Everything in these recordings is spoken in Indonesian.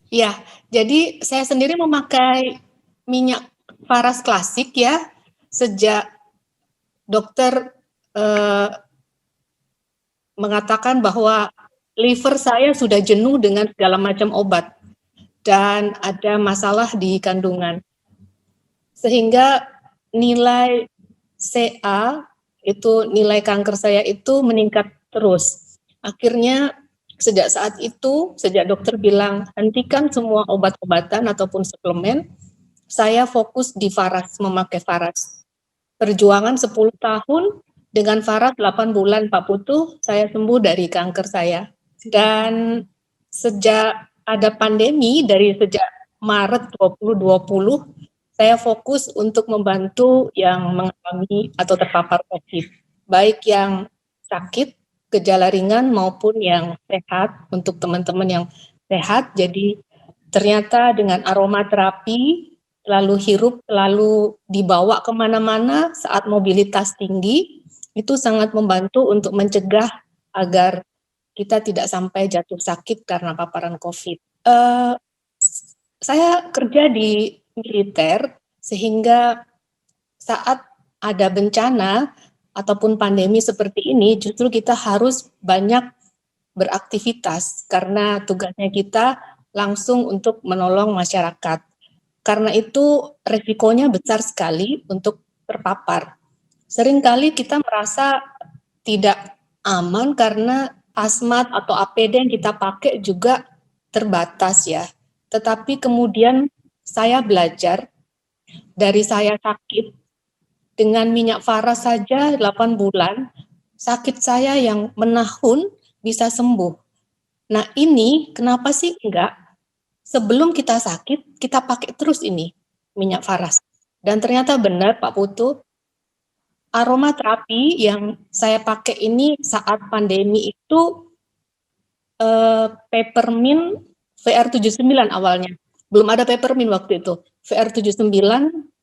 Ya, jadi saya sendiri memakai minyak Faras klasik ya, sejak dokter mengatakan bahwa liver saya sudah jenuh dengan segala macam obat dan ada masalah di kandungan. Sehingga nilai CA itu nilai kanker saya itu meningkat terus. Akhirnya sejak saat itu, sejak dokter bilang hentikan semua obat-obatan ataupun suplemen, saya fokus di Faras, memakai Faras. Perjuangan 10 tahun dengan Faras 8 bulan Pak Putu, saya sembuh dari kanker saya. Dan sejak ada pandemi dari sejak Maret 2020, saya fokus untuk membantu yang mengalami atau terpapar COVID, baik yang sakit, gejala ringan maupun yang sehat, untuk teman-teman yang sehat. Jadi ternyata dengan aromaterapi, lalu hirup, lalu dibawa kemana-mana saat mobilitas tinggi, itu sangat membantu untuk mencegah agar kita tidak sampai jatuh sakit karena paparan COVID. Saya kerja di militer, sehingga saat ada bencana ataupun pandemi seperti ini, justru kita harus banyak beraktivitas karena tugasnya kita langsung untuk menolong masyarakat. Karena itu resikonya besar sekali untuk terpapar. Seringkali kita merasa tidak aman karena hazmat atau APD yang kita pakai juga terbatas ya. Tetapi kemudian saya belajar dari saya sakit dengan minyak Faras saja 8 bulan, sakit saya yang menahun bisa sembuh. Nah ini kenapa sih enggak? Sebelum kita sakit, kita pakai terus ini minyak Faras. Dan ternyata benar Pak Putu, aromaterapi yang saya pakai ini saat pandemi itu peppermint VR79 awalnya. Belum ada peppermint waktu itu. VR79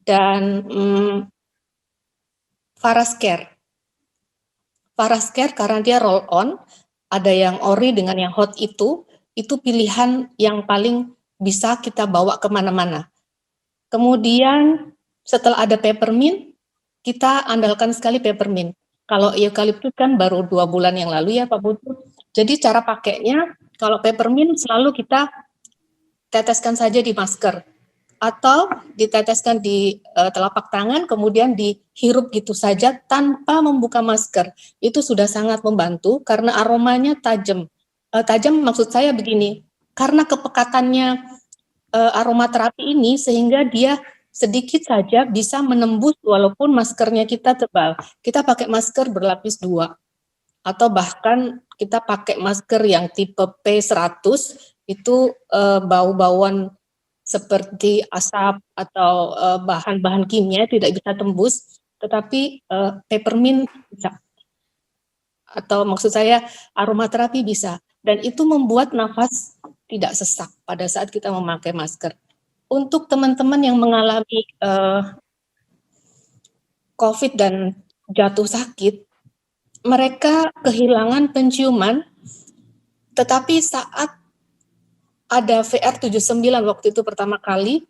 dan Faras Care. Faras Care karena dia roll on, ada yang ori dengan yang hot itu pilihan yang paling bisa kita bawa kemana-mana. Kemudian setelah ada peppermint, kita andalkan sekali peppermint. Kalau eukaliptus kan baru 2 bulan yang lalu ya Pak Putu. Jadi cara pakainya, kalau peppermint selalu kita teteskan saja di masker atau diteteskan di telapak tangan, kemudian dihirup gitu saja tanpa membuka masker. Itu sudah sangat membantu karena aromanya tajam. Tajam maksud saya begini, karena kepekatannya aromaterapi ini sehingga dia sedikit saja bisa menembus walaupun maskernya kita tebal. Kita pakai masker berlapis 2 atau bahkan kita pakai masker yang tipe P100 itu bau-bauan seperti asap atau bahan-bahan kimia tidak bisa tembus, tetapi peppermint bisa. Atau maksud saya aromaterapi bisa. Dan itu membuat nafas tidak sesak pada saat kita memakai masker. Untuk teman-teman yang mengalami COVID dan jatuh sakit, mereka kehilangan penciuman, tetapi saat ada VR79 waktu itu pertama kali,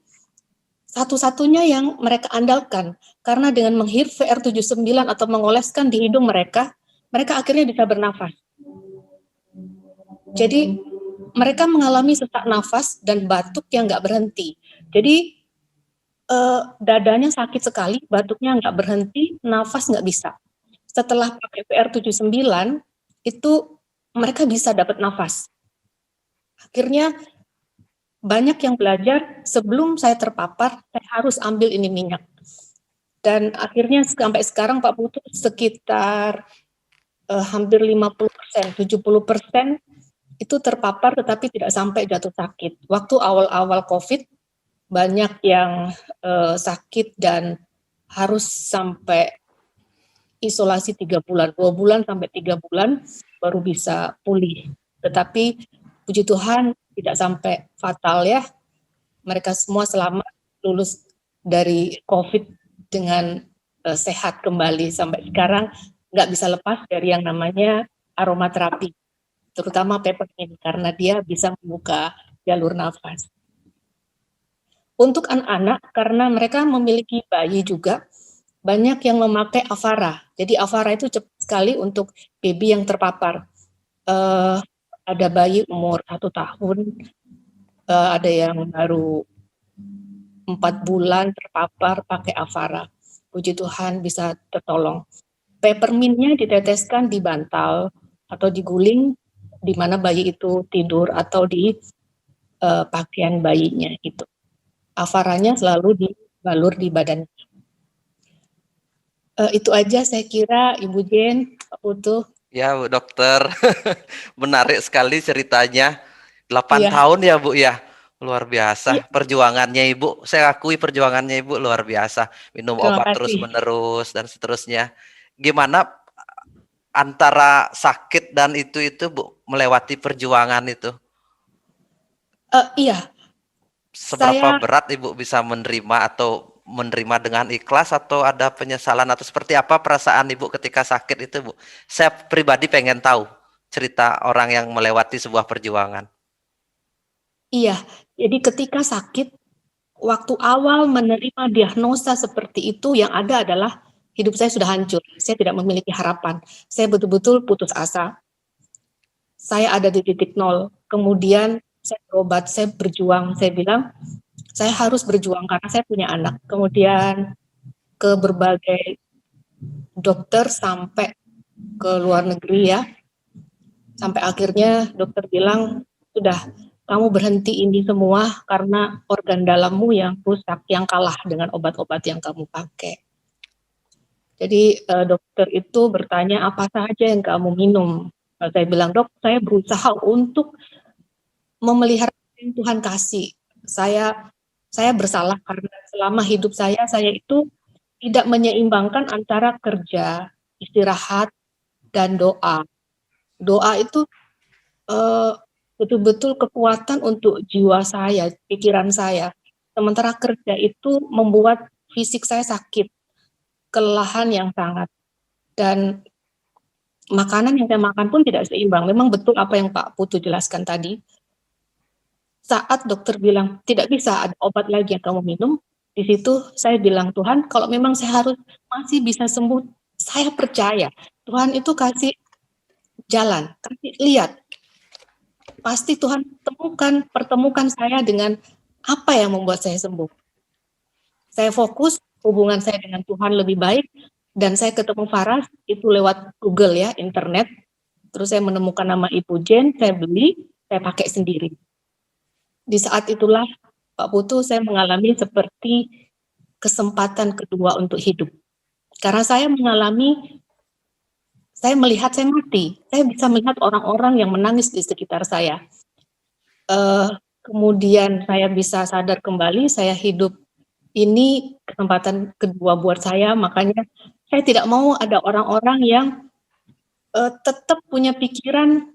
satu-satunya yang mereka andalkan, karena dengan menghirup VR79 atau mengoleskan di hidung mereka, mereka akhirnya bisa bernafas. Jadi mereka mengalami sesak nafas dan batuk yang nggak berhenti. Jadi dadanya sakit sekali, batuknya nggak berhenti, nafas nggak bisa. Setelah pakai VR79, itu mereka bisa dapat nafas. Akhirnya banyak yang belajar, sebelum saya terpapar, saya harus ambil ini minyak. Dan akhirnya sampai sekarang Pak Putu sekitar hampir 50%, 70% itu terpapar tetapi tidak sampai jatuh sakit. Waktu awal-awal COVID, banyak yang sakit dan harus sampai isolasi 3 bulan, 2 bulan sampai 3 bulan baru bisa pulih. Tetapi puji Tuhan tidak sampai fatal ya. Mereka semua selamat lulus dari COVID dengan sehat kembali. Sampai sekarang nggak bisa lepas dari yang namanya aromaterapi, terutama peppermint karena dia bisa membuka jalur nafas. Untuk anak-anak, karena mereka memiliki bayi juga, banyak yang memakai Avara. Jadi Avara itu cepat sekali untuk baby yang terpapar. Ada bayi umur 1 tahun, ada yang baru 4 bulan terpapar pakai Avara. Puji Tuhan bisa tertolong. Peppermintnya diteteskan di bantal atau diguling di mana bayi itu tidur atau di pakaian bayinya itu. Avaranya selalu dibalur di badan. Itu aja saya kira, Ibu Jen, Pak Putu. Ya, Bu Dokter. Menarik sekali ceritanya. 8 Iya. tahun ya, Bu ya. Luar biasa. Iya. Perjuangannya Ibu. Saya akui perjuangannya Ibu luar biasa. Minum Terima obat kasih. terus-menerus dan seterusnya. Gimana antara sakit dan itu Bu, melewati perjuangan itu? Iya. Seberapa berat Ibu bisa menerima atau menerima dengan ikhlas, atau ada penyesalan, atau seperti apa perasaan Ibu ketika sakit itu, Bu? Saya pribadi pengen tahu cerita orang yang melewati sebuah perjuangan. Iya, jadi ketika sakit, waktu awal menerima diagnosa seperti itu, yang ada adalah hidup saya sudah hancur. Saya tidak memiliki harapan. Saya betul-betul putus asa. Saya ada di titik nol. Kemudian saya berobat, saya berjuang. Saya bilang, saya harus berjuang karena saya punya anak. Kemudian ke berbagai dokter sampai ke luar negeri ya. Sampai akhirnya dokter bilang, sudah, kamu berhenti ini semua karena organ dalammu yang rusak, yang kalah dengan obat-obat yang kamu pakai. Jadi dokter itu bertanya, apa saja yang kamu minum? Saya bilang, dok, saya berusaha untuk memelihara yang Tuhan kasih. Saya bersalah karena selama hidup saya itu tidak menyeimbangkan antara kerja, istirahat, dan doa. Doa itu betul-betul kekuatan untuk jiwa saya, pikiran saya. Sementara kerja itu membuat fisik saya sakit, kelelahan yang sangat. Dan makanan yang saya makan pun tidak seimbang. Memang betul apa yang Pak Putu jelaskan tadi. Saat dokter bilang, tidak bisa ada obat lagi yang kamu minum, di situ saya bilang, Tuhan, kalau memang saya harus masih bisa sembuh, saya percaya. Tuhan itu kasih jalan, kasih lihat. Pasti Tuhan pertemukan saya dengan apa yang membuat saya sembuh. Saya fokus, hubungan saya dengan Tuhan lebih baik, dan saya ketemu Faras, itu lewat Google ya, internet. Terus saya menemukan nama Ibu Jen, saya beli, saya pakai sendiri. Di saat itulah, Pak Putu, saya mengalami seperti kesempatan kedua untuk hidup. Karena saya melihat saya mati. Saya bisa melihat orang-orang yang menangis di sekitar saya. Kemudian saya bisa sadar kembali, saya hidup. Ini kesempatan kedua buat saya, makanya saya tidak mau ada orang-orang yang tetap punya pikiran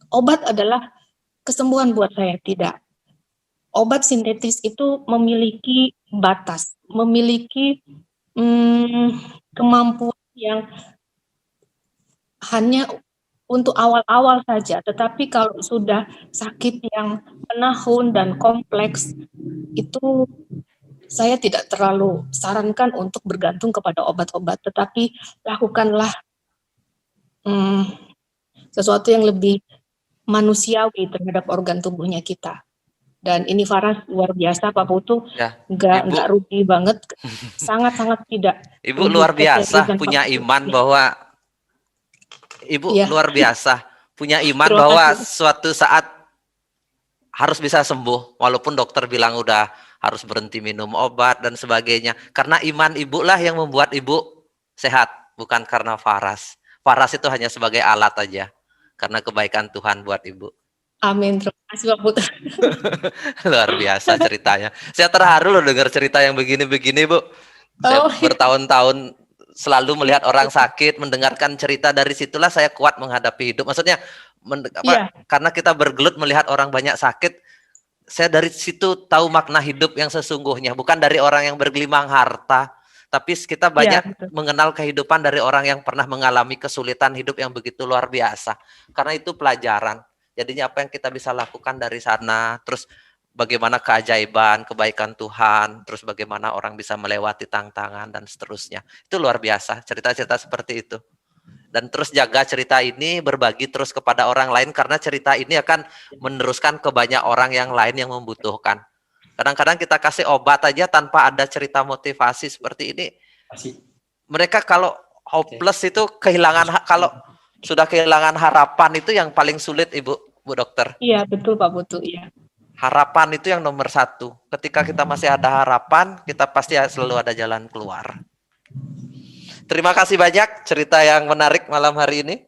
obat adalah kesembuhan buat saya. Tidak. Obat sintetis itu memiliki batas, memiliki kemampuan yang hanya untuk awal-awal saja, tetapi kalau sudah sakit yang menahun dan kompleks, itu saya tidak terlalu sarankan untuk bergantung kepada obat-obat, tetapi lakukanlah sesuatu yang lebih manusiawi terhadap organ tubuhnya kita. Dan ini Faras luar biasa, Pak Putu, Ya, nggak rugi banget, sangat-sangat tidak. Ibu luar biasa punya iman bahwa Ibu ya, luar biasa punya iman bahwa suatu saat harus bisa sembuh, walaupun dokter bilang udah harus berhenti minum obat dan sebagainya. Karena iman Ibu lah yang membuat Ibu sehat, bukan karena Faras. Faras itu hanya sebagai alat aja, karena kebaikan Tuhan buat Ibu. Amin, terima kasih Pak Putu. Luar biasa ceritanya. Saya terharu loh dengar cerita yang begini-begini, Bu. Saya bertahun-tahun selalu melihat orang sakit, mendengarkan cerita, dari situlah saya kuat menghadapi hidup. Maksudnya, karena kita bergelut melihat orang banyak sakit, saya dari situ tahu makna hidup yang sesungguhnya. Bukan dari orang yang bergelimang harta, tapi kita banyak mengenal kehidupan dari orang yang pernah mengalami kesulitan hidup yang begitu luar biasa. Karena itu pelajaran. Jadinya apa yang kita bisa lakukan dari sana, terus bagaimana keajaiban, kebaikan Tuhan, terus bagaimana orang bisa melewati tantangan dan seterusnya. Itu luar biasa, cerita-cerita seperti itu. Dan terus jaga cerita ini, berbagi terus kepada orang lain, karena cerita ini akan meneruskan ke banyak orang yang lain yang membutuhkan. Kadang-kadang kita kasih obat aja tanpa ada cerita motivasi seperti ini. Mereka kalau hopeless itu kehilangan, kalau sudah kehilangan harapan itu yang paling sulit, Bu Dokter. Iya, betul Pak Putu, iya. Harapan itu yang nomor satu. Ketika kita masih ada harapan, kita pasti selalu ada jalan keluar. Terima kasih banyak cerita yang menarik malam hari ini.